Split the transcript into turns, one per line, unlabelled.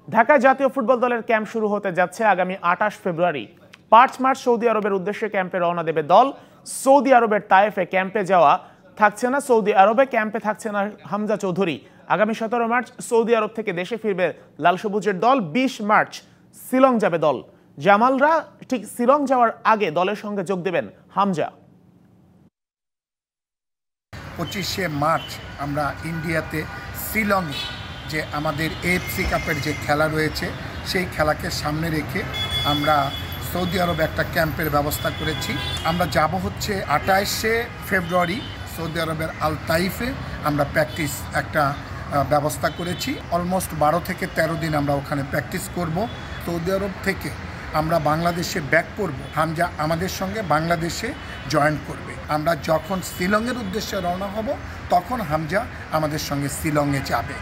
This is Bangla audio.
ঢাকা জাতীয় ফুটবল দলের ক্যাম্প শুরু হতে যাচ্ছে আগামী 28 ফেব্রুয়ারি। 5 মার্চ সৌদি আরবের উদ্দেশ্যে ক্যাম্পে রওনা দেবে দল। সৌদি আরবের তায়েফে ক্যাম্পে যাওয়া থাকছে না, সৌদি আরবে ক্যাম্পে থাকছে না হামজা চৌধুরী। আগামী 17 মার্চ সৌদি আরব থেকে দেশে ফিরবে লাল সবুজের দল। 20 মার্চ শিলং যাবে দল। জামালরা ঠিক শিলং যাওয়ার আগে দলের সঙ্গে যোগ দেবেন হামজা।
25শে মার্চ আমরা ইন্ডিয়াতে শিলংয়ে যে আমাদের এএফসি কাপের যে খেলা রয়েছে সেই খেলাকে সামনে রেখে আমরা সৌদি আরবে একটা ক্যাম্পের ব্যবস্থা করেছি। আমরা যাব হচ্ছে 28শে ফেব্রুয়ারি সৌদি আরবের আল তাইফে আমরা প্র্যাকটিস একটা ব্যবস্থা করেছি। অলমোস্ট 12 থেকে 13 দিন আমরা ওখানে প্র্যাকটিস করব। সৌদি আরব থেকে আমরা বাংলাদেশে ব্যাক করব। হামজা আমাদের সঙ্গে বাংলাদেশে জয়েন করবে। আমরা যখন শিলংয়ের উদ্দেশ্যে রওনা হব তখন হামজা আমাদের সঙ্গে শিলংয়ে যাবে।